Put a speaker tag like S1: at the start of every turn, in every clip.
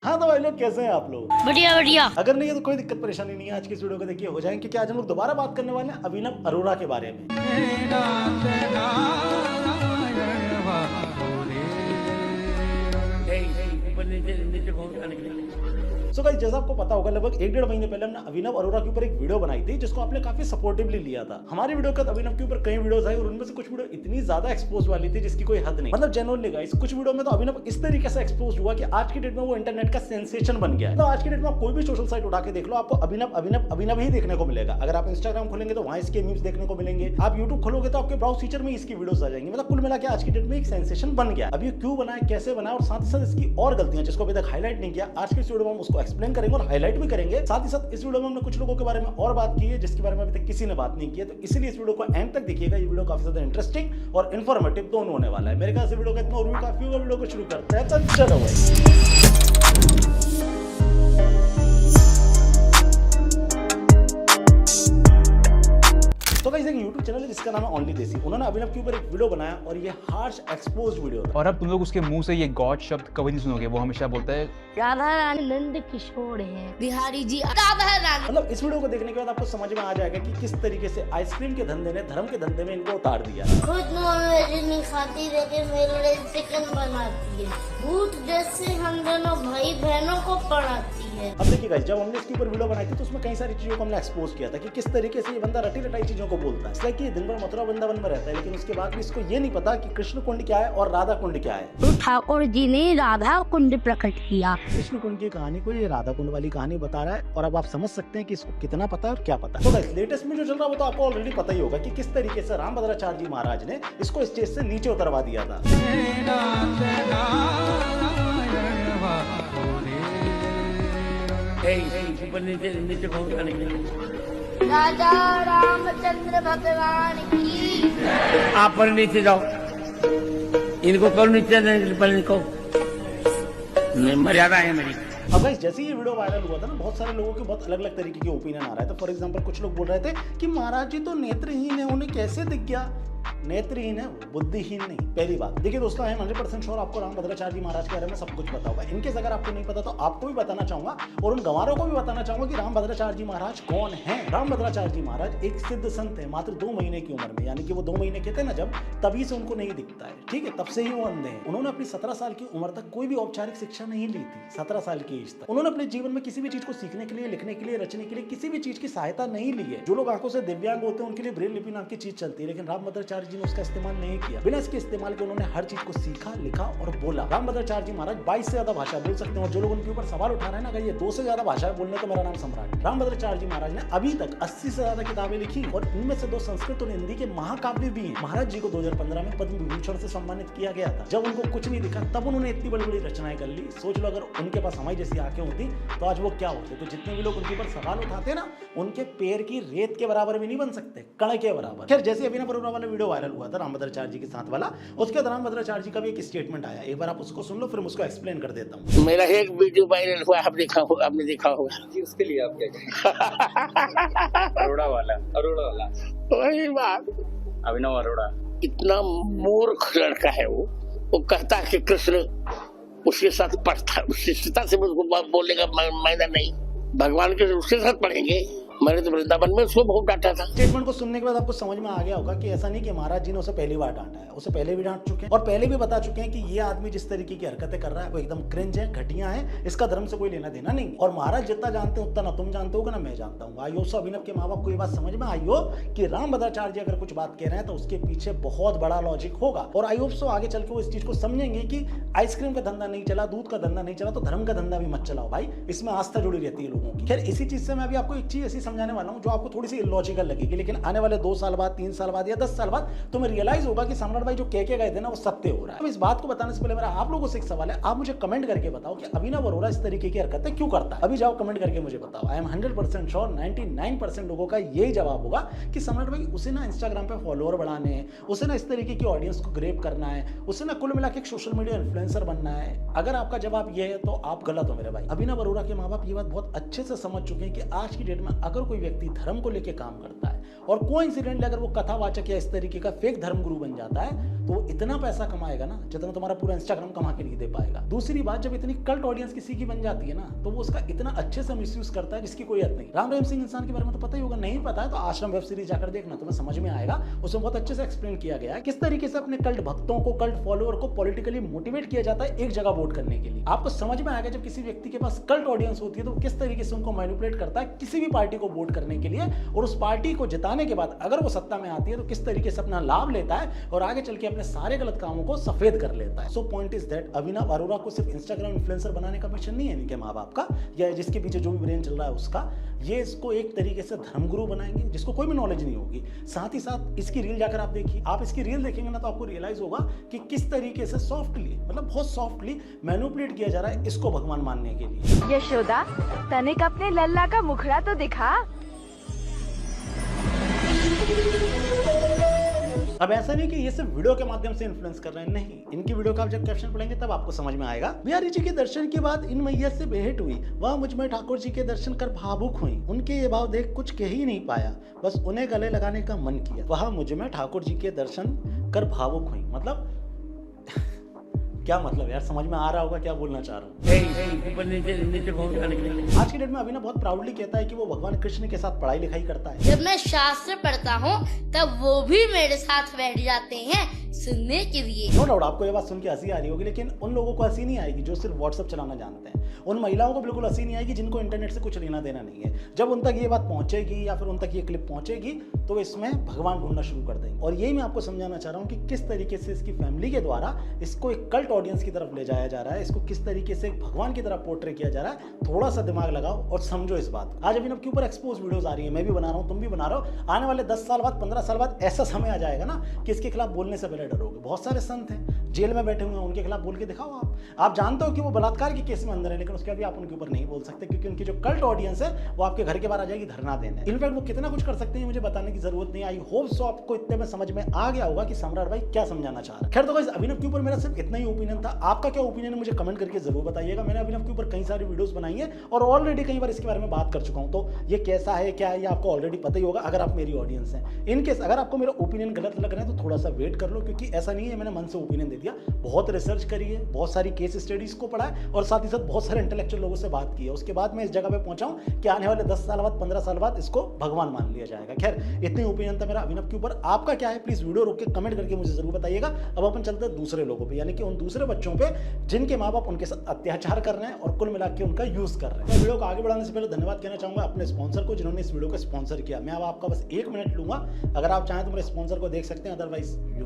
S1: हाँ तो भाई लोग कैसे हैं आप लोग?
S2: बढ़िया बढ़िया।
S1: अगर नहीं है तो कोई दिक्कत परेशानी नहीं है, आज की इस वीडियो को देखिए हो जाएंगे क्योंकि आज हम लोग दोबारा बात करने वाले हैं अभिनव अरोड़ा के बारे में। सो गाइस जैसा आपको पता होगा लगभग 1-1.5 महीने पहले हमने अभिनव अरोड़ा के ऊपर एक वीडियो बनाई थी जिसको आपने काफी सपोर्टिवली लिया था। हमारी वीडियो के बाद अभिनव के ऊपर कई वीडियोस आई और उनमें से कुछ वीडियो इतनी ज्यादा एक्सपोज वाली थी जिसकी कोई हद नहीं। मतलब जेन्युइनली गाइस कुछ वीडियो में तो अभिनव इस तरीके से एक्सपोज हुआ कि आज की डेट में वो इंटरनेट का सेंसेशन बन गया है। तो आज की डेट में आप कोई भी सोशल साइट उठा के देख लो, आपको अभिनव अभिनव अभिनव ही देखने को मिलेगा। अगर आप इंस्टाग्राम खोलेंगे तो वहां इसके मीम्स देखने को मिलेंगे, आप यूट्यूब खोलोगे तो आपके ब्राउज फीचर में इसकी वीडियोस आ जाएंगी। मतलब कुल मिला के आज की डेट में एक सेंसेशन बन गया। अब ये क्यों बना है, कैसे बना है और साथ ही साथ इसकी और गलतियां जिसको अभी तक हाईलाइट नहीं किया, आज के इस वीडियो में हम उसको एक्सप्लेन करेंगे और हाईलाइट भी करेंगे। साथ ही साथ इस वीडियो में हमने कुछ लोगों के बारे में और बात की है जिसके बारे में अभी तक किसी ने बात नहीं की है, तो इसीलिए इस वीडियो को एंड तक देखिएगा। ये वीडियो काफी ज्यादा इंटरेस्टिंग और इन्फॉर्मेटिव दोनों होने वाला है। मेरे ख्याल से वीडियो का इतना और भी काफी होगा। वीडियो को शुरू करते हैं, तो चलो भाई। तो गाइस एक YouTube चैनल है जिसका नाम है ओनली देसी, उन्होंने अभिनव के ऊपर एक वीडियो बनाया और ये हार्श एक्सपोज्ड वीडियो था।
S3: और अब तुम लोग उसके मुंह से ये गॉड शब्द कभी नहीं सुनोगे। वो हमेशा बोलता है
S2: राधा रानी नंद किशोर है, बिहारी जी राधा रानी।
S1: मतलब इस वीडियो को देखने के बाद आपको समझ में आ जाएगा कि किस तरीके से आइसक्रीम के धंधे ने धर्म के धंधे में इनको उतार दिया।
S4: खुद नॉनवेज नहीं खाती लेकिन मेरे लिए चिकन बनाती है। भूत जैसे हम दोनों भाई बहनों को पढ़ाती है।
S1: अब देखिए गाइस जब हमने इसके ऊपर वीडियो बनाई थी तो उसमें कई सारी चीजों को हमने एक्सपोज किया था कि किस तरीके से ये बंदा रटी रटाई चीजों को बोलता है। इसलिए कि दिन भर मथुरा वृंदावन में रहता है लेकिन उसके बाद भी इसको ये नहीं पता कि कृष्ण कुंड क्या है और राधा कुंड क्या है।
S2: तो ठाकुर जी ने राधा कुंड प्रकट किया।
S1: कृष्ण कुंड की कहानी को ये राधा कुंड वाली कहानी बता रहा है और अब आप समझ सकते हैं कि इसको कितना पता है और क्या पता है। तो गाइस लेटेस्ट में जो चल रहा है वो तो आपको ऑलरेडी पता ही होगा कि किस तरीके से रामभद्राचार्य जी महाराज ने इसको स्टेज से नीचे उतरवा दिया था।
S4: राजा रामचंद्र भगवान की।
S5: आप पर नीचे जाओ, इनको करो नीचे, पहले इनको मर्यादा है मेरी।
S1: अब गाइस जैसे ये वीडियो वायरल हुआ था ना, बहुत सारे लोगों के बहुत अलग अलग तरीके के ओपिनियन आ रहा है। तो फॉर एग्जांपल कुछ लोग बोल रहे थे कि महाराज जी तो नेत्रहीन है, उन्हें कैसे दिख गया। नेत्रहीन है, बुद्धिहीन नहीं। पहली बात देखिए दोस्तों, आई एम 100% श्योर आपको रामभद्राचार्य जी महाराज के बारे में सब कुछ पता होगा। इनकेस अगर आपको नहीं पता तो आपको भी बताना चाहूंगा और उन गंवारों को भी बताना चाहूंगा कि रामभद्राचार्य जी महाराज कौन है। रामभद्राचार्य जी महाराज एक सिद्ध संत है, मात्र 2 महीने की उम्र में, यानी कि वो 2 महीने के थे ना जब, तभी से उनको नहीं दिखता है। ठीक है, तब से ही वो अंधे हैं। उन्होंने अपनी 17 साल की उम्र तक कोई भी औपचारिक शिक्षा नहीं ली थी। 17 साल की एज तक उन्होंने अपने जीवन में किसी भी चीज को सीखने के लिए, लिखने के लिए, रचने के लिए किसी भी चीज की सहायता नहीं ली है। जो लोग आंखों से दिव्यांग होते हैं उनके लिए ब्रेल लिपि नाम की चीज चलती है, लेकिन रामभद्राचार्य जी ने उसका इस्तेमाल नहीं किया। बिना इसके इस्तेमाल के उन्होंने हर चीज को सीखा, लिखा और बोला। रामभद्राचार्य जी महाराज 22 से ज्यादा भाषा बोल सकते हैं और जो लोग उनके ऊपर सवाल उठा रहे हैं ना, अगर ये 2 से ज्यादा भाषाएं बोलने तो मेरा नाम सम्राट। रामभद्राचार्य जी महाराज ने अभी तक 80 से ज्यादा किताबें लिखी और इनमें से 2 संस्कृत और हिंदी के महाकाव्य भी हैं। महाराज जी को 2015 में पद्म विभूषण से सम्मानित किया गया था। जब उनको कुछ नहीं दिखा तब उन्होंने इतनी बड़ी बड़ी रचनाएं कर ली। सोच लो अगर उनके पास हमारी जैसी आंखें होती तो आज वो क्या होते। तो जितने भी लोग उनके ऊपर सवाल उठाते ना, उनके पैर की रेत के बराबर भी नहीं बन सकते, कण के बराबर। खैर जैसे अभिनव अरोड़ा वाला वीडियो वायरल हुआ था रामभद्राचार्य जी के साथ वाला, उसके बाद रामभद्राचार्य जी का भी एक स्टेटमेंट आया। एक बार आप उसको सुन लो फिर उसको एक्सप्लेन कर देता हूँ।
S5: मेरा एक वीडियो वायरल हुआ, आप देखा होगा, आपने देखा होगा
S6: जी, उसके लिए आप क्या कहेंगे? अरोड़ा वाला
S5: वही बात।
S6: अभिनव अरोड़ा
S5: इतना मूर्ख लड़का है वो कहता है कि कृष्ण उसके साथ पढ़ता, उसकी सीता से उसको बोलने का मायना नहीं, भगवान के उसके साथ पढ़ेंगे। मैंने तो वृंदावन में उसको बहुत डांटा था।
S1: स्टेटमेंट को सुनने के बाद आपको समझ में आ गया होगा कि ऐसा नहीं कि महाराज जी ने उसे पहली बार डांटा है, उसे पहले भी डांट चुके हैं और पहले भी बता चुके हैं कि ये आदमी जिस तरीके की हरकतें कर रहा है वो एकदम क्रिंज है, घटिया है, इसका धर्म से कोई लेना देना नहीं। और महाराज जितना जानते हैं उतना ना तुम जानते हो ना मैं जानता हूँ। आइयो सो अभिनव के माँ बाप को ये बात समझ में आई हो कि रामभद्राचार्य जी अगर कुछ बात कह रहे हैं तो उसके पीछे बहुत बड़ा लॉजिक होगा। और आई होप सो आगे चल के वो इस चीज को समझेंगे कि आइसक्रीम का धंधा नहीं चला, दूध का धंधा नहीं चला तो धर्म का धंधा भी मत चलाओ भाई, इसमें आस्था जुड़ी रहती है लोगों की। खैर इसी चीज से मैं अभी आपको एक चीज ऐसी समझाने वाला हूँ जो आपको थोड़ी सी इलॉजिकल लगेगी, लेकिन आने वाले 2 साल बाद, 3 साल बाद या 10 साल बाद तुम्हें रियलाइज होगा कि सम्राट भाई जो कह के गए थे ना वो सत्य हो रहा है। अब इस बात को बताने से पहले मेरा आप लोगों से एक सवाल है, आप मुझे कमेंट करके बताओ कि अभिनव अरोड़ा इस तरीके की हरकतें क्यों करता है। अभी जाओ कमेंट करके मुझे बताओ। आई एम 100% श्योर 99% लोगों का यही जवाब होगा कि सम्राट भाई उसे ना इंस्टाग्राम पे फॉलोअर बढ़ाने हैं, उसे ना इस तरीके की ऑडियंस को ग्रेप करना है, उसे ना कुल मिला के एक सोशल मीडिया इन्फ्लुएंसर बनना है। अगर आपका जवाब ये है तो आप गलत हो मेरे भाई। अभिनव अरोड़ा के माँ बाप ये बात बहुत अच्छे से समझ चुके हैं कि आज की डेट में अगर कोई व्यक्ति धर्म को लेकर काम करता है और कोइंसिडेंटली अगर वो कथावाचक या इस तरीके का फेक धर्म गुरु बन जाता है तो इतना पैसा कमाएगा ना जितना तुम्हारा पूरा इंस्टाग्राम कमा के नहीं दे पाएगा। दूसरी बात, जब इतनी कल्ट ऑडियंस किसी की बन जाती है ना, तो वो उसका इतना अच्छे से मिसयूज करता है जिसकी कोई हद नहीं। राम रहीम सिंह इंसान के बारे में तो पता ही होगा, नहीं पता है तो आश्रम वेब सीरीज जाकर देखना, तुम्हें समझ में आएगा। उसमें बहुत अच्छे से एक्सप्लेन किया गया है किस तरीके से अपने कल्ट भक्तों को, कल्ट फॉलोअर को पॉलिटिकली मोटिवेट किया जाता है एक जगह वोट करने के लिए। आपको समझ में आएगा जब किसी व्यक्ति के पास कल्ट ऑडियंस होती है तो किस तरीके से उनको मैनिपुलेट करता है किसी भी पार्टी को वोट करने के लिए, और उस पार्टी को जिताने के बाद अगर वो सत्ता में आती है तो किस तरीके से अपना लाभ लेता है और आगे चल के अपने सारे गलत कामों को सफेद कर लेता है। सो पॉइंट इज दैट अभिनव अरोरा को सिर्फ इंस्टाग्राम इन्फ्लुएंसर बनाने का मिशन नहीं है इनके माँ बाप का या जिसके पीछे जो भी ब्रेन चल रहा है उसका, ये इसको एक तरीके से धर्मगुरु बनाएंगे जिसको कोई भी नॉलेज नहीं होगी। साथ ही साथ इसकी रील जाकर आप देखिए, आप इसकी रील देखेंगे ना तो आपको रियलाइज होगा कि किस तरीके से सॉफ्टली, मतलब बहुत सॉफ्टली मैनिपुलेट किया जा रहा है इसको भगवान मानने के लिए।
S7: यशोदा, तनिक अपने लल्ला का मुखड़ा तो दिखा।
S1: अब ऐसा नहीं कि ये सिर्फ वीडियो के माध्यम से इन्फ्लुएंस कर रहे हैं, नहीं, इनकी वीडियो का आप जब कैप्शन पढ़ेंगे तब आपको समझ में आएगा। बिहारी जी के दर्शन के बाद इन मैया से भेंट हुई, वह मुझ में ठाकुर जी के दर्शन कर भावुक हुई, उनके ये भाव देख कुछ कह ही नहीं पाया, बस उन्हें गले लगाने का मन किया। वह मुझ में ठाकुर जी के दर्शन कर भावुक हुई, मतलब क्या मतलब यार, समझ में आ रहा होगा क्या बोलना चाह रहा हूँ। आज की डेट में अभिनव बहुत प्राउडली कहता है कि वो भगवान कृष्ण के साथ पढ़ाई लिखाई करता है।
S4: जब मैं शास्त्र पढ़ता हूँ तब वो भी मेरे साथ बैठ जाते हैं सुनने के लिए।
S1: नो डाउट आपको ये बात सुन के हंसी आ रही होगी, लेकिन उन लोगों को हंसी नहीं आएगी जो सिर्फ व्हाट्सएप चलाना जानते हैं। उन महिलाओं को बिल्कुल हंसी नहीं आएगी जिनको इंटरनेट से कुछ लेना देना नहीं है। जब उन तक ये बात पहुंचेगी या फिर उन तक ये क्लिप पहुंचेगी तो इसमें भगवान ढूंढना शुरू कर देंगे। और यही मैं आपको समझाना चाह रहा हूँ कि किस तरीके से इसकी फैमिली के द्वारा इसको एक कल्ट ऑडियंस की तरफ ले जाया जा रहा है, इसको किस तरीके से भगवान की तरफ पोर्ट्रे किया जा रहा है। थोड़ा सा दिमाग लगाओ और समझो इस बात। आज अभिनव के ऊपर एक्सपोज वीडियोस आ रही है, मैं भी बना रहा हूँ, तुम भी बना रहे हो। आने वाले 10 साल बाद, 15 साल बाद ऐसा समय आ जाएगा ना कि इसके खिलाफ बोलने से पहले डरोगे। बहुत सारे संत हैं जेल में बैठे हुए हैं, उनके खिलाफ बोल के दिखाओ। आप जानते हो कि वो बलात्कार के केस में अंदर है, लेकिन उसके भी आप उनके ऊपर नहीं बोल सकते क्योंकि उनकी जो कल्ट ऑडियंस है वो आपके घर के बाहर आ जाएगी धरना देने। इनफैक्ट वो कितना कुछ कर सकते हैं मुझे बताने की जरूरत नहीं। आई होप सो आपको इतने में समझ में आ गया होगा कि सम्राट भाई क्या समझाना चाह रहा है। खैर तो गाइस, अभिनव के ऊपर मेरा सिर्फ इतना ही ओपिनियन था। आपका क्या ओपिनियन है मुझे कमेंट करके जरूर बताइएगा। मैंने अभिनव के ऊपर कई सारी वीडियोस बनाई है और ऑलरेडी कई बार इसके बारे में बात कर चुका हूं, तो ये कैसा है क्या है ये आपको ऑलरेडी पता ही होगा अगर आप मेरी ऑडियंस हैं। इनकेस अगर आपको मेरा ओपिनियन गलत लग रहा है तो थोड़ा सा वेट कर लो, क्योंकि ऐसा नहीं है मैंने मन से ओपिनियन दे दिया। बहुत रिसर्च करी है, बहुत सारी केस स्टडीज को पढ़ा है और साथ ही साथ बहुत सारे इंटेलेक्चुअल लोगों से बात की है। उसके बाद मैं इस जगह पे पहुंचा हूं कि आने वाले 10 साल बाद, 15 साल बाद इसको भगवान मान लिया जाएगा। खैर इतनी ओपिनियन था मेरा अभिनव के ऊपर। आपका क्या है प्लीज वीडियो रोक के कमेंट करके मुझे जरूर बताइएगा। अब अपन चलते हैं दूसरे लोगों पे, यानी कि उन दूसरे बच्चों पे जिनके माँ बाप उनके साथ अत्याचार कर रहे हैं और कुल मिला के उनका यूज कर रहे हैं। मैं वीडियो को आगे बढ़ाने से पहले धन्यवाद कहना चाहूंगा अपने स्पॉन्सर को जिन्होंने इस वीडियो को स्पॉन्सर किया। मैं अब आपका बस 1 मिनट लूंगा, अगर आप चाहें तो मेरे स्पॉन्सर को देख सकते हैं, otherwise you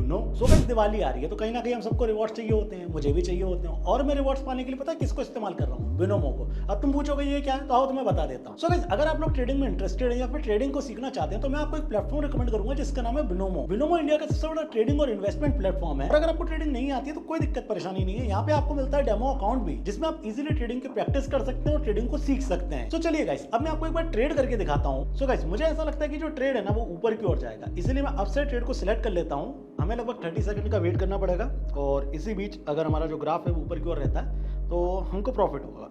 S1: know so guys Diwali आ रही है तो कहीं ना कहीं हम सबको रिवॉर्ड चाहिए होते हैं, मुझे भी चाहिए होते हैं। और मैं रिवॉर्ड्स पाने के लिए पता है किसको इस्तेमाल कर रहा हूँ? बिनोमो को। अब तुम पूछोगे ये क्या है, तो आओ तुम्हें बता देता हूँ। सो गाइस अगर आप लोग ट्रेडिंग में इंटरेस्टेड है या फिर ट्रेडिंग को सीखना चाहते हैं तो मैं आपको एक प्लेटफॉर्म रिकमेंड करूंगा जिसका नाम है बिनोमो। बिनोमो इंडिया का सबसे बड़ा ट्रेडिंग और इन्वेस्टमेंट प्लेटफॉर्म है। और अगर आपको ट्रेडिंग नहीं आती है तो कोई दिक्कत परेशानी नहीं है, यहाँ पे आपको मिलता है डेमो अकाउंट भी जिसमें आप इजीली ट्रेडिंग की प्रैक्टिस कर सकते हैं और ट्रेडिंग को सीख सकते हैं। तो चलिए गाइस अब मैं आपको एक बार ट्रेड करके दिखाता हूँ। सो गाइस मुझे ऐसा लगता है कि जो ट्रेड है ना वो ऊपर की ओर जाएगा, इसलिए मैं अपसाइड ट्रेड को सिलेक्ट कर लेता हूँ। हमें लगभग 30 सेकंड का वेट करना पड़ेगा और इसी बीच अगर हमारा जो ग्राफ है वो ऊपर की ओर रहता है तो हमको प्रॉफिट होगा।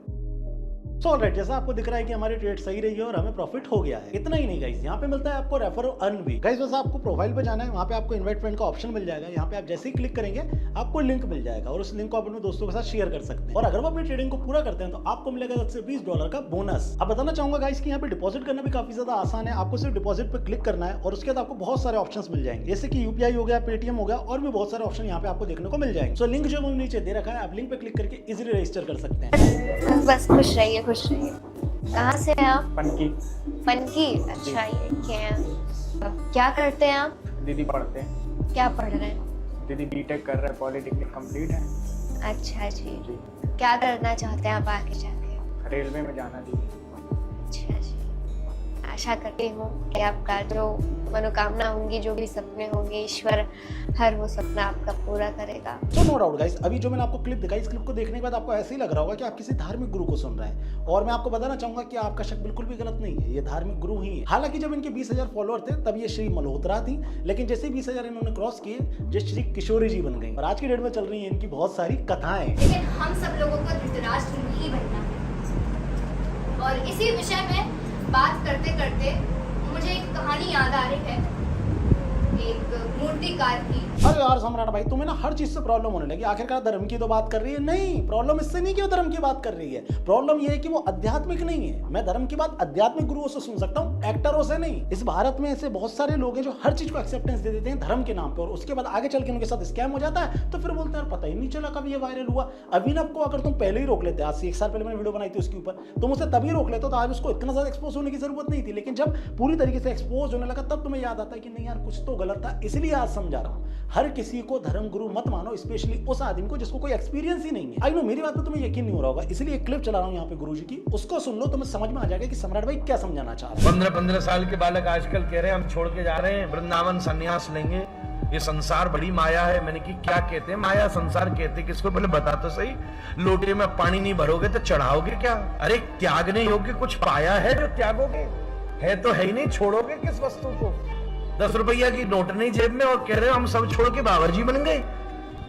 S1: सो ऑलराइट, जैसा आपको दिख रहा है कि हमारी ट्रेड सही रही है और हमें प्रॉफिट हो गया है। इतना ही नहीं गाइस, यहाँ पे मिलता है आपको रेफर और अर्न भी। गाइस बस आपको प्रोफाइल पे जाना है, वहाँ पे आपको इनवाइट फ्रेंड का ऑप्शन मिल जाएगा। यहाँ पे आप जैसे ही क्लिक करेंगे आपको लिंक मिल जाएगा और उस लिंक को आप अपने दोस्तों के साथ शेयर कर सकते हैं। और अगर वो अपनी ट्रेडिंग को पूरा करते हैं तो आपको मिलेगा $10 से $20 का बोनस। अब बताना चाहूंगा गाइस कि यहाँ पे डिपॉजिट करना भी काफी ज्यादा आसान है। आपको सिर्फ डिपॉजिट पे क्लिक करना है और उसके बाद आपको बहुत सारे ऑप्शन मिल जाएंगे, जैसे कि यूपीआई हो गया, पेटीएम हो गया और भी बहुत सारे ऑप्शन यहाँ पे आपको देखने को मिल जाएंगे। सो लिंक जो मैंने नीचे दे रखा है, आप लिंक पे क्लिक करके इजीली रजिस्टर कर सकते हैं।
S8: बस खुश रहिए, खुश रहिए। कहाँ से हैं आप?
S6: पनकी।
S8: पनकी, अच्छा ये क्या है? क्या करते हैं आप?
S6: दीदी पढ़ते हैं।
S8: क्या पढ़ रहे हैं?
S6: दीदी बीटेक कर रहे हैं, पॉलिटेक्निक कंप्लीट है।
S8: अच्छा जी, क्या करना चाहते हैं आप आगे जाके?
S6: रेलवे में जाना दीदी।
S8: अच्छा जी, आशा करती हूँ कि आपका जो मनोकामना होंगी, जो भी सपने होंगे, ईश्वर हर वो सपना आपका पूरा करेगा।
S1: तो नो डाउट गाइस, अभी जो मैंने आपको क्लिप दिखाई, इस क्लिप को देखने के बाद आपको ऐसे ही लग रहा होगा कि आप किसी धार्मिक गुरु को सुन रहे हैं। और मैं आपको बताना चाहूंगा कि आपका शक बिल्कुल भी गलत नहीं है, ये धार्मिक गुरु ही है। हालांकि जब इनके 20,000 फॉलोअर थे तब ये श्री मल्होत्रा थी, लेकिन जैसे 20,000 इन्होंने क्रॉस किए ये श्री किशोरी जी बन गई। और आज की डेट में चल रही है इनकी बहुत सारी कथाएं।
S9: लेकिन हम सब लोगों को धृतराष्ट्र नहीं बनना है। और इसी विषय में बात करते करते मुझे एक कहानी याद आ रही है, एक मूर्तिकार की
S1: अरे यार सम्राट भाई तुम्हें ना हर चीज से प्रॉब्लम होने लगी, आखिरकार धर्म की तो बात कर रही है। नहीं, प्रॉब्लम इससे नहीं कि वो धर्म की बात कर रही है, प्रॉब्लम ये है कि वो आध्यात्मिक नहीं है। मैं धर्म की बात आध्यात्मिक गुरुओं से सुन सकता हूँ, एक्टरों से नहीं। इस भारत में ऐसे बहुत सारे लोग हैं जो हर चीज को एक्सेप्टेंस दे देते हैं धर्म के नाम पे, और उसके बाद आगे चल के उनके साथ स्कैम हो जाता है, तो फिर बोलते हैं पता ही नहीं चला कब ये वायरल हुआ। अभिनव को अगर तुम पहले ही रोक लेते, आज से 1 साल पहले मैंने वीडियो बनाई थी उसके ऊपर, तुम उसे तभी रोक लेते तो आज उसको इतना ज्यादा एक्सपोज होने की जरूरत नहीं थी। लेकिन जब पूरी तरीके से एक्सपोज होने लगा तब तुम्हें याद आता है कि नहीं यार कुछ तो गलत था। इसलिए आज समझा रहा हूँ, हर किसी को धर्म गुरु मत मानो, स्पेशली उस आदमी को जिसको कोई एक्सपीरियंस ही नहीं है। आई नो मेरी बात में तुम्हें यकीन नहीं हो रहा होगा, इसलिए एक क्लिप चला रहा हूँ यहाँ पे गुरुजी की, उसको सुन लो, तुम्हें समझ में आ जाएगा कि सम्राट भाई क्या समझाना चाह रहे हैं।
S10: 15-15 साल के बालक आजकल कह रहे हैं हम छोड़ के जा रहे हैं, वृंदावन संन्यास लेंगे, ये संसार बड़ी माया है। मैंने कि क्या कहते हैं माया, संसार कहते किसको, पहले बता तो सही। लोटे में पानी नहीं भरोगे तो चढ़ाओगे क्या? अरे त्यागने योग्य कुछ पाया है जो त्यागोगे? है तो है ही नहीं, छोड़ोगे किस वस्तु को? 10 रुपया की नोट नहीं जेब में और कह रहे हो हम सब छोड़ के बावर्ची बन गए।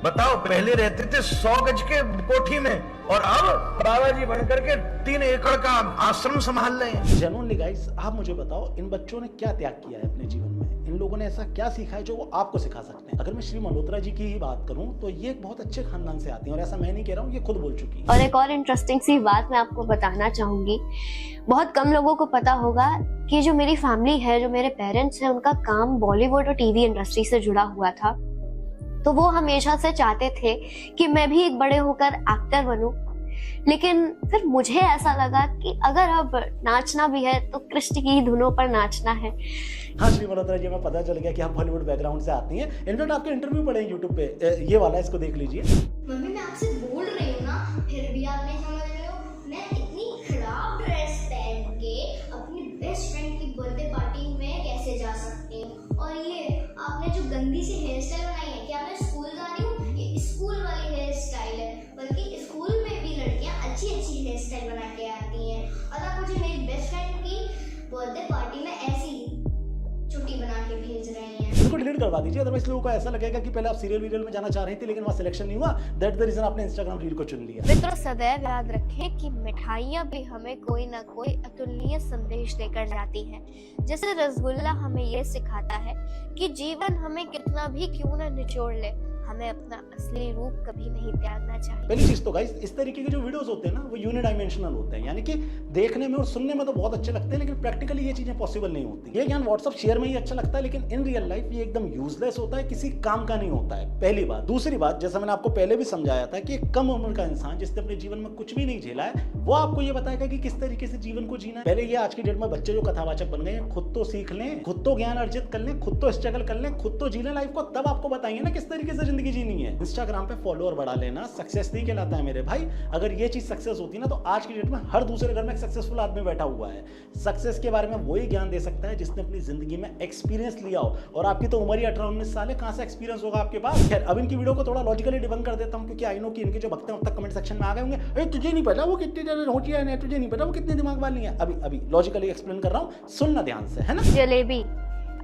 S10: बताओ, पहले रहते थे 100 गज के कोठी में और अब बाबा जी बनकर के 3 एकड़ का आश्रम संभाल रहे हैं।
S1: जेन्युइनली गाइस, आप मुझे बताओ इन बच्चों ने क्या त्याग किया है अपने जीवन में? इन लोगों ने ऐसा क्या सीखा है जो वो आपको सिखा सकते हैं? अगर मैं श्री मल्होत्रा जी की ही बात करूं तो ये एक बहुत अच्छे खानदान से आती हैं, और ऐसा मैं नहीं कह रहा हूं, ये खुद बोल चुकी है।
S8: और एक और इंटरेस्टिंग सी बात मैं आपको बताना चाहूंगी, बहुत कम लोगों को पता होगा कि जो मेरी फैमिली है, जो मेरे पेरेंट्स हैं, उनका काम बॉलीवुड और टीवी इंडस्ट्री से जुड़ा हुआ था। तो वो हमेशा से चाहते थे कि मैं भी एक बड़े होकर एक्टर बनूं, लेकिन फिर मुझे ऐसा लगा कि अगर अब नाचना भी है तो कृष्ण की धुनों पर नाचना है।
S1: हाँ श्री मल्होत्रा जी, हमें पता चल गया कि आप बॉलीवुड बैकग्राउंड से आती हैं। इनफैक्ट आपके इंटरव्यू पड़े हैं यूट्यूब पे, ये वाला इसको देख लीजिए।
S4: मम्मी मैं आपसे बोल रही हूँ ना, फिर भी आप नहीं समझ रहे हो। मैं इतनी खराब ड्रेस पहन के अपनी बेस्ट फ्रेंड की बर्थडे पार्टी में कैसे जा सकती हूँ? और ये आपने जो गंदी सी हेयर स्टाइल बनाई है, क्या मैं स्कूल जा रही हूँ? ये स्कूल वाली हेयर स्टाइल है, बल्कि स्कूल में भी लड़कियाँ अच्छी अच्छी हेयर स्टाइल बना के आती हैं, और आप मुझे मेरी बेस्ट फ्रेंड की बर्थडे पार्टी में ऐसी छुट्टी बना के भेज रहे हैं।
S1: इनको डिलीट करवा दीजिए, अदरवाइज लोगों को ऐसा लगेगा कि पहले आप सीरियल वीरियल में जाना चाह रही थी लेकिन वहाँ सिलेक्शन नहीं हुआ, दैट द रीजन आपने इंस्टाग्राम रील को चुन लिया।
S8: मित्रों, सदैव याद रखें कि मिठाइयाँ भी हमें कोई ना कोई अतुलनीय संदेश देकर जाती हैं। जैसे रसगुल्ला हमें ये सिखाता है कि जीवन हमें कितना भी क्यों ना निचोड़ ले, हमें अपना असली रूप कभी नहीं त्यागना चाहिए।
S1: पहली चीज तो गाइस, इस तरीके के जो वीडियोस होते हैं ना वो यूनिडायमेंशनल होते हैं, यानी कि देखने में और सुनने में तो बहुत अच्छे लगते हैं लेकिन प्रैक्टिकली ये चीजें पॉसिबल नहीं होती। ये ज्ञान व्हाट्सएप शेयर में ही अच्छा लगता है, लेकिन इन रियल लाइफ ये एकदम यूजलेस होता है, किसी काम का नहीं होता है, पहली बात। दूसरी बात, जैसा मैंने आपको पहले भी समझाया था कि एक कम उम्र का इंसान जिसने अपने जीवन में कुछ भी नहीं झेला है, वो आपको ये बताएगा कि किस तरीके से जीवन को जीना है। पहले ये आज की डेट में बच्चे जो कथावाचक बन गए हैं, खुद तो सीख लें, खुद तो ज्ञान अर्जित कर लें, खुद तो स्ट्रगल कर लें, खुद तो जी लें लाइफ को, तब आपको बताएंगे ना किस तरीके से जिंदगी जीनी है। इंस्टाग्राम पे फॉलोअर बढ़ा लेना सक्सेस नहीं कहलाता है मेरे भाई। अगर ये चीज सक्सेस होती ना तो आज की डेट में हर दूसरे घर में एक सक्सेसफुल आदमी बैठा हुआ है। सक्सेस के बारे में वही ज्ञान दे सकता है जिसने अपनी जिंदगी में एक्सपीरियंस लिया हो, और आपकी तो उम्र ही 18-19 साल है, कहां से एक्सपीरियंस होगा आपके पास। खैर, अब इनकी वीडियो को थोड़ा लॉजिकली डिबंक कर देता हूं, क्योंकि आई नो कि इनके जो भक्त हैं अब तक कमेंट सेक्शन में आ गए होंगे, अरे तुझे नहीं पता वो कितनी ज्यादा होशियार है, तुझे नहीं पता वो कितने दिमाग वाली है। अभी लॉजिकली एक्सप्लेन कर रहा हूं, सुनना ध्यान से, है ना।
S8: जलेबी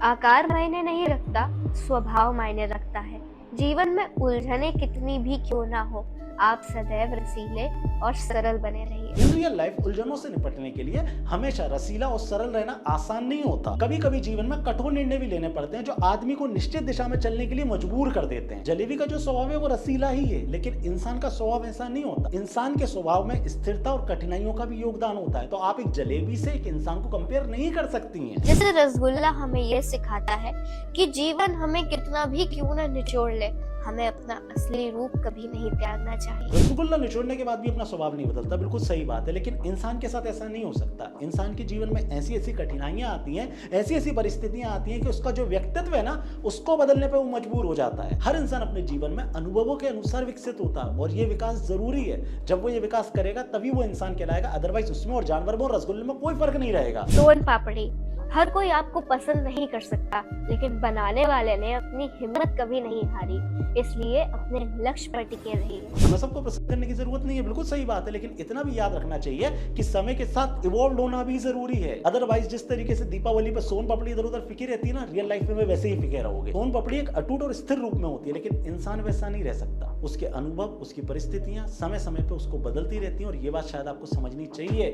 S8: आकार मायने नहीं रखता, स्वभाव मायने रखता है। जीवन में उलझने कितनी भी क्यों ना हो, आप सदैव रसीले और सरल बने रहिए।
S1: इन रियल लाइफ उलझनों से निपटने के लिए हमेशा रसीला और सरल रहना आसान नहीं होता। कभी कभी जीवन में कठोर निर्णय भी लेने पड़ते हैं जो आदमी को निश्चित दिशा में चलने के लिए मजबूर कर देते हैं। जलेबी का जो स्वभाव है वो रसीला ही है, लेकिन इंसान का स्वभाव ऐसा नहीं होता। इंसान के स्वभाव में स्थिरता और कठिनाइयों का भी योगदान होता है, तो आप एक जलेबी से एक इंसान को कंपेयर नहीं कर सकती हैं।
S8: जैसे रसगुल्ला हमें ये सिखाता है कि जीवन हमें कितना भी क्यों ना निचोड़ ले, हमें अपना असली रूप कभी नहीं त्यागना चाहिए।
S1: रसगुल्ला निचोड़ने के बाद भी अपना स्वभाव नहीं बदलता, बिल्कुल सही बात है, लेकिन इंसान के साथ ऐसा नहीं हो सकता। इंसान के जीवन में ऐसी ऐसी कठिनाइयां आती हैं, ऐसी ऐसी परिस्थितियां आती हैं कि उसका जो व्यक्तित्व है ना, उसको बदलने पे वो मजबूर हो जाता है। हर इंसान अपने जीवन में अनुभवों के अनुसार विकसित होता है, और ये विकास जरूरी है। जब वो ये विकास करेगा तभी वो इंसान कहलाएगा, अदरवाइज उसमें और जानवर में और रसगुल्ले में कोई फर्क नहीं रहेगा।
S8: सोन पापड़ी, हर कोई आपको पसंद नहीं कर सकता, लेकिन बनाने वाले ने अपनी हिम्मत कभी नहीं हारी, इसलिए अपने लक्ष्य पर टिके रहिए।
S1: हमें सबको पसंद करने की जरूरत नहीं है, बिल्कुल सही बात है, लेकिन इतना भी याद रखना चाहिए कि समय के साथ इवॉल्व होना भी जरूरी है। अदरवाइज जिस तरीके से दीपावली पे सोन पापड़ी इधर उधर फिकी रहती है ना, रियल लाइफ में वैसे ही फिके रहोगे। सोन पापड़ी एक अटूट और स्थिर रूप में होती है, लेकिन इंसान वैसा नहीं रह सकता। उसके अनुभव, उसकी परिस्थितियां समय समय पे उसको बदलती रहती हैं, और ये बात शायद आपको समझनी चाहिए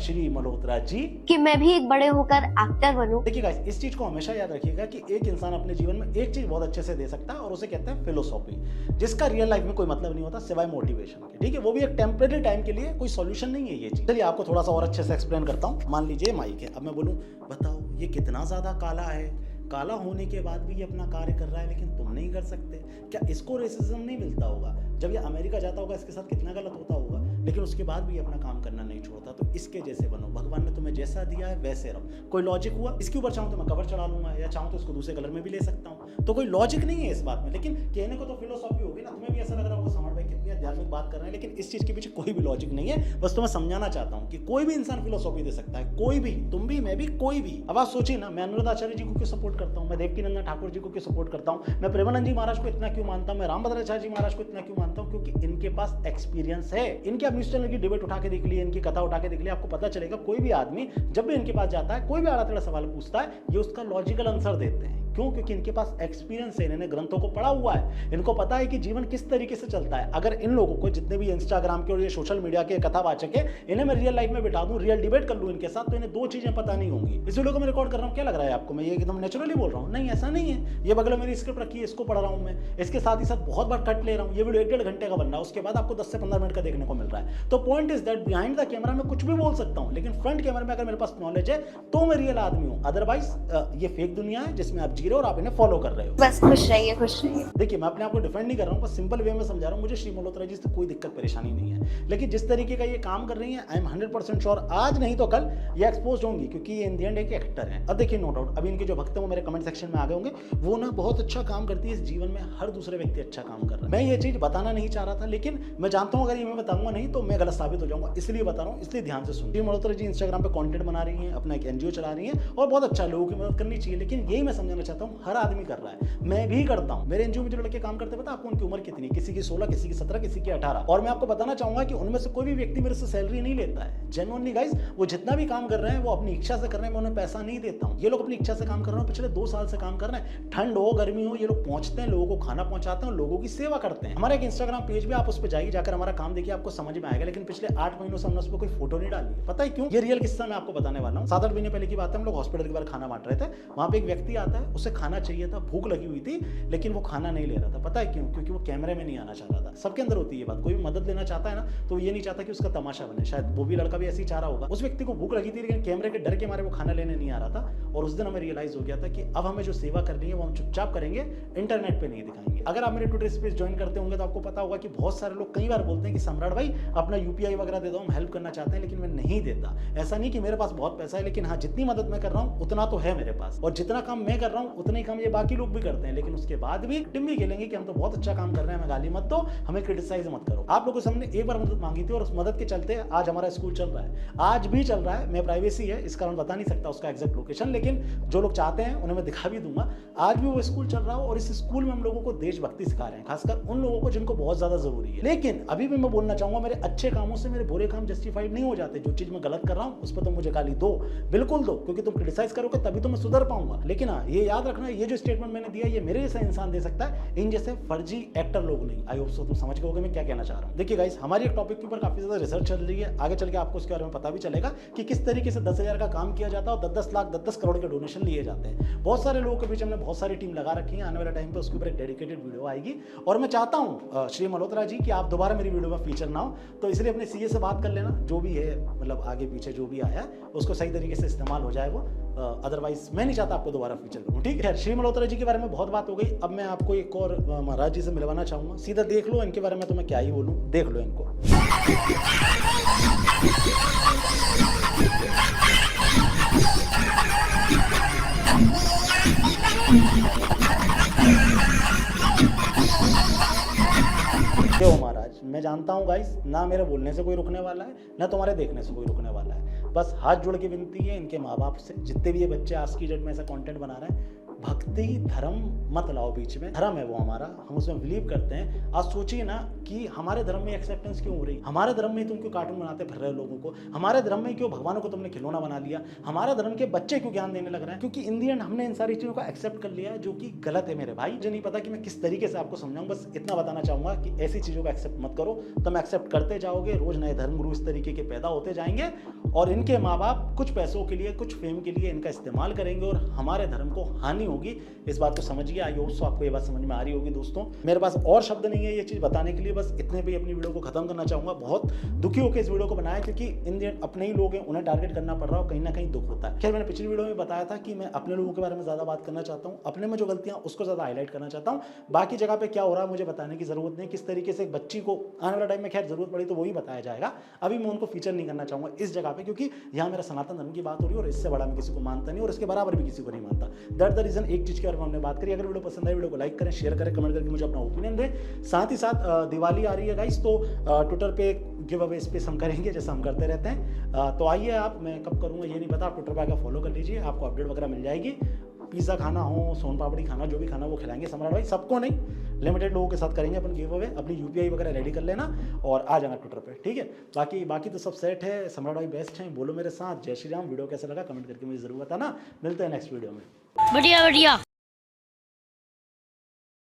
S1: श्री मल्होत्रा जी,
S8: कि मैं भी एक बड़े होकर एक्टर बनूं।
S1: देखिए गाइस, इस चीज को हमेशा याद रखिएगा कि एक इंसान अपने जीवन में एक चीज बहुत अच्छे से दे सकता है और उसे कहते हैं फिलोसॉफी, जिसका रियल लाइफ में कोई मतलब नहीं होता सिवाय मोटिवेशन के। ठीक है, वो भी एक टेम्परेरी टाइम के लिए, कोई सॉल्यूशन नहीं है ये चीज। चलिए आपको थोड़ा सा और अच्छे से एक्सप्लेन करता हूँ। मान लीजिए माइक है, अब मैं बोलूँ बताओ ये कितना ज्यादा काला है, काला होने के बाद भी ये अपना कार्य कर रहा है लेकिन तुम नहीं कर सकते, क्या इसको रेसिज्म नहीं मिलता होगा? जब ये अमेरिका जाता होगा इसके साथ कितना गलत होता होगा, लेकिन उसके बाद भी अपना काम करना नहीं छोड़ता। तो इसके जैसे बनो, भगवान ने तुम्हें जैसा दिया है वैसे रहो। कोई लॉजिक हुआ? इसके ऊपर चाहूँ तो मैं कवर चढ़ा लूंगा, या चाहूँ तो इसको दूसरे कलर में भी ले सकता हूँ, तो कोई लॉजिक नहीं है इस बात में। लेकिन कहने को तो फिलोसॉफी होगी ना, तुम्हें भी ऐसा लग रहा होगा सम्राट भाई कितनी आध्यात्मिक बात कर रहे हैं, लेकिन इस चीज के पीछे कोई भी लॉजिक नहीं है। बस तुम्हें समझाना चाहता हूँ कि कोई भी इंसान फिलोसॉफी दे सकता है, कोई भी, तुम भी, मैं भी, कोई भी। अब आप सोचिए ना, मैं अनुराधा आचार्य जी को क्यों सपोर्ट करता हूँ, मैं देवकीनंदन ठाकुर जी को क्यों सपोर्ट करता हूँ, मैं प्रेमानंद जी महाराज को इतना क्यों मानता हूँ, मैं रामभद्राचार्य जी महाराज को इतना क्यों मानता हूँ? क्योंकि इनके पास एक्सपीरियंस है। इनके आप न्यूज चैनल की डिबेट उठा के देख लिए, इनकी कथा उठा के देख लिए, आपको पता चलेगा कोई भी आदमी जब भी इनके पास जाता है, कोई भी आड़ा टेढ़ा सवाल पूछता है, ये उसका लॉजिकल आंसर देते हैं। क्यों? क्योंकि इनके पास एक्सपीरियंस है, इन्होंने ग्रंथों को पढ़ा हुआ है, इनको पता है कि जीवन किस तरीके से चलता है। अगर इन लोगों को, जितने भी इंस्टाग्राम के और ये सोशल मीडिया के कथावाचक है, इन्हें मैं रियल लाइफ में बिठा दूं, रियल डिबेट कर लूं इनके साथ, तो इन्हें दो चीजें पता नहीं होंगी। इस वीडियो को मैं रिकॉर्ड कर रहा हूं, क्या लग रहा है आपको मैं ये एकदम नेचुरली बोल रहा हूं? नहीं, ऐसा नहीं है। ये बगल में मेरी स्क्रिप्ट रखी है, इसको पढ़ रहा हूं मैं, इसके साथ ही साथ बहुत बार कट ले रहा हूं। ये वीडियो 1.5 घंटे का बन रहा है, उसके बाद आपको 10 से 15 मिनट का देखने को मिल रहा है। तो point is that behind the camera में कुछ भी बोल सकता हूं, लेकिन फ्रंट कैमरा में अगर मेरे पास नॉलेज है तो मैं रियल आदमी हूं। अदरवाइज ये फेक दुनिया है जिसमें आप जी रहे हो और आप इन्हें फॉलो कर रहे हो।
S8: बस खुश रहिए, खुश रहिए।
S1: देखिए, मैं अपने आप को डिफेंड नहीं कर रहा हूँ, बस सिंपल वे में समझा रहा हूँ। मुझे श्री मल्होत्रा जी से कोई दिक्कत परेशानी नहीं है, लेकिन जिस तरीके का ये काम कर रही है, आई एम 100% श्योर आज नहीं तो कल ये एक्सपोज होंगी, क्योंकि ये इन द एंड एक एक्टर है। अब देखिए, नो डाउट अभी इनके जो भक्त हैं वो मेरे कमेंट सेक्शन में आ गए होंगे, वो ना बहुत अच्छा काम करती है इस जीवन में, हर दूसरे व्यक्ति अच्छा काम कर रहा है। मैं ये चीज बताना नहीं चाह रहा था, लेकिन मैं जानता हूँ अगर ये मैं बताऊंगा नहीं तो मैं गलत साबित हो जाऊंगा, इसलिए बता रहा हूँ। इसलिए ध्यान से सुन। श्री मल्होत्रा जी इंस्टाग्राम पे कंटेंट बना रही हैं, अपना एक एनजीओ चला रही हैं और बहुत अच्छा, लोगों की मदद करनी चाहिए, लेकिन यही मैं समझाना चाहता हूँ हर आदमी कर रहा है, मैं भी करता हूँ। मेरे एनजीओ में जो लड़के काम करते हैं, पता आपको उनकी उम्र कितनी? किसी की 16, किसी की 17, किसी की 18। और मैं आपको बताना चाहूंगा कि उनमें से कोई भी व्यक्ति मेरे से सैलरी नहीं लेता है। जेन्युइनली गाइस, वो जितना भी काम कर रहे हैं वो अपनी इच्छा से कर रहे हैं, मैं उन्हें पैसा नहीं देता हूँ। ये लोग अपनी इच्छा से काम कर रहे हैं, पिछले 2 साल से काम कर रहे हैं। ठंड हो गर्मी हो, ये लोग पहुंचते हैं, लोगों को खाना पहुंचाते हैं, लोगों की सेवा करते हैं। हमारा एक इंस्टाग्राम पेज भी, आप उस पर जाइए, जाकर हमारा काम देखिए, आपको समझ में आएगा। लेकिन पिछले 8 महीनों से हमने उस पर कोई फोटो नहीं डाली है। पता है क्यों? ये रियल किस्सा मैं आपको बताने वाला हूँ। 7-8 महीने पहले की बात है, हम लोग हॉस्पिटल के बाहर खाना बांट रहे थे। वहां पे एक व्यक्ति आता है, उसे खाना चाहिए था, भूख लगी हुई थी, लेकिन वो खाना नहीं ले रहा था। पता है क्यों? क्योंकि वो कैमरे में नहीं आना चाहता था। सबके अंदर होती है ये बात, कोई भी मदद लेना चाहता है ना, तो ये नहीं चाहता कि उसका तमाशा बने। शायद वो भी लड़का भी ऐसे ही चाह रहा होगा। उस व्यक्ति को भूख लगी थी, लेकिन कैमरे के डर के मारे वो खाना लेने नहीं आ रहा था। और उस दिन हमें रियलाइज हो गया था कि अब हमें जो सेवा करनी है वो हम चुपचाप करेंगे, इंटरनेट पे नहीं दिखाएंगे। अगर आप मेरे ट्विटर स्पेस ज्वाइन करते होंगे तो आपको पता होगा कि बहुत सारे लोग कई बार बोलते हैं कि सम्राट भाई अपना यूपीआई वगैरह दे दो, हम हेल्प करना चाहते हैं, लेकिन मैं नहीं देता। ऐसा नहीं कि मेरे पास बहुत पैसा है, लेकिन हाँ, जितनी मदद मैं कर रहा हूँ उतना तो है मेरे पास, और जितना काम मैं कर रहा हूँ उतना ही काम ये बाकी लोग भी करते हैं। लेकिन उसके बाद भी टिम भी खेलेंगे कि हम तो बहुत अच्छा काम कर रहे हैं, हमें गाली मत दो, हमें क्रिटिसाइज मत करो। आप लोगों से हमने एक बार मदद मांगी थी और उस मदद के चलते आज हमारा स्कूल चल रहा है, आज भी चल रहा है। मैं प्राइवेसी है इस कारण बता नहीं सकता उसका एग्जैक्ट लोकेशन, लेकिन जो लोग चाहते हैं उन्हें मैं दिखा भी दूंगा। आज भी वो स्कूल चल रहा है और इस स्कूल में हम लोगों को देशभक्ति सिखा रहे हैं, खासकर उन लोगों को जिनको बहुत ज्यादा जरूरी है। लेकिन अभी भी मैं बोलना चाहूंगा, मेरे अच्छे कामों से मेरे बुरे काम जस्टिफाइड नहीं हो जाते। जो चीज मैं गलत कर रहा हूं उस पर तुम मुझे गाली दो, बिल्कुल दो, क्योंकि तुम क्रिटिसाइज करोगे तभी तो मैं सुधर पाऊंगा। लेकिन हाँ, ये याद रखना, ये जो स्टेटमेंट मैंने दिया ये मेरे जैसा इंसान दे सकता है, इन जैसे फर्जी एक्टर लोग नहीं। आई होप सो तुम समझ गए होगे मैं क्या कहना चाह रहा हूँ। देखिए गाइस, हमारी एक टॉपिक के ऊपर काफी ज्यादा रिसर्च चल रही है, आगे चल के आपको उसके बारे में पता भी चलेगा कि किस तरीके से 10,000 का काम किया जाता है और 10-10 लाख 10-10 करोड़ के डोनेशन लिए जाते हैं। बहुत सारे लोगों के बीच हमने बहुत सारी टीम लगा रखी है, आने वाले टाइम पे उसके ऊपर एक डेडिकेटेड वीडियो आएगी। और मैं चाहता हूँ श्री मल्होत्रा जी कि आप दोबारा मेरी वीडियो में फीचर ना हो, तो इसलिए अपने सीए से बात कर लेना, जो भी है मतलब आगे पीछे जो भी आया उसको सही तरीके से इस्तेमाल हो जाए वो। अदरवाइज मैं नहीं चाहता आपको दोबारा फीचर करूँ, ठीक है। श्री मल्होत्रा जी के बारे में बहुत बात हो गई, अब मैं आपको एक और महाराज जी से मिलवाना चाहूँगा। सीधा देख लो इनके बारे में, तो मैं क्या ही बोलूँ, देख लो इनको। क्यों महाराज, मैं जानता हूँ गाइस, ना मेरे बोलने से कोई रुकने वाला है, ना तुम्हारे देखने से कोई रुकने वाला है। बस हाथ जोड़ के विनती है इनके माँ बाप से, जितने भी ये बच्चे आज की डेट में ऐसा कंटेंट बना रहे हैं, भक्ति धर्म मत लाओ बीच में। धर्म है वो हमारा, हम उसमें बिलीव करते हैं। आज सोचिए ना कि हमारे धर्म में एक्सेप्टेंस क्यों हो रही, हमारे धर्म में तुम क्यों कार्टून बनाते फिर रहे हो लोगों को, हमारे धर्म में क्यों भगवानों को तुमने खिलौना बना लिया, हमारे धर्म के बच्चे क्यों ज्ञान देने लग रहे हैं, क्योंकि इन दी एंड हमने इन सारी चीजों को एक्सेप्ट कर लिया है, जो कि गलत है मेरे भाई। मुझे नहीं पता कि मैं किस तरीके से आपको समझाऊं, बस इतना बताना चाहूंगा कि ऐसी चीजों को एक्सेप्ट मत करो, तुम एक्सेप्ट करते जाओगे, रोज नए धर्म गुरु इस तरीके के पैदा होते जाएंगे और इनके माँ बाप कुछ पैसों के लिए, कुछ फेम के लिए इनका इस्तेमाल करेंगे और हमारे धर्म को हानि होगी। इस बात को समझिए। आई होप सो आपको ये बात समझ में आ रही होगी दोस्तों। मेरे पास और शब्द नहीं है ये चीज़ बताने के लिए, बस इतने पे अपनी वीडियो को खत्म करना चाहूँगा। बहुत दुखी होकर इस वीडियो को बनाया क्योंकि इन अपने ही लोग हैं, उन्हें टारगेट करना पड़ रहा है और कहीं ना कहीं दुख होता है। खैर, मैंने पिछली वीडियो में बताया था कि मैं अपने लोगों के बारे में ज़्यादा बात करना चाहता हूँ, अपने में जो गलतियाँ उसको ज़्यादा हाईलाइट करना चाहता हूँ। बाकी जगह पे क्या हो रहा है मुझे बताने की जरूरत नहीं। किस तरीके से एक बच्ची को आने वाला टाइम में खैर जरूरत पड़ी तो वही बताया जाएगा। अभी मैं उनको फीचर नहीं करना चाहूँगा इस जगह पे, क्योंकि यहाँ मेरा सनातन धर्म की बात हो रही है और इससे बड़ा मैं किसी को मानता नहीं और इसके बराबर भी किसी को नहीं मानता। दैट द रीजन एक चीज़ के बारे में हमने बात करी। अगर वीडियो पसंद आई, वीडियो को लाइक करें, शेयर करें, कमेंट करके मुझे अपना ओपिनियन दें। साथ ही साथ दिवाली आ रही है गाइस, तो ट्विटर पे गिव अवे स्पेस हम करेंगे जैसा हम करते रहते हैं। तो आइए आप, मैं कब करूँगा ये नहीं पता, आप ट्विटर पर आकर फॉलो कर लीजिए, आपको अपडेट वगैरह मिल जाएगी। पिज़्ज़ा खाना हो, सोन पापड़ी खाना, जो भी खाना वो खिलाएंगे सम्राट भाई, सबको नहीं, लिमिटेड लोगों के साथ करेंगे अपन गिव अवे। अपनी यूपीआई वगैरह रेडी कर लेना और आ जाना ट्विटर पे, ठीक है। बाकी तो सब सेट है। सम्राट भाई बेस्ट हैं, बोलो मेरे साथ जय श्री राम। वीडियो कैसा लगा कमेंट करके मुझे जरूर बताना। मिलते हैं नेक्स्ट वीडियो में।
S2: बढ़िया बढ़िया।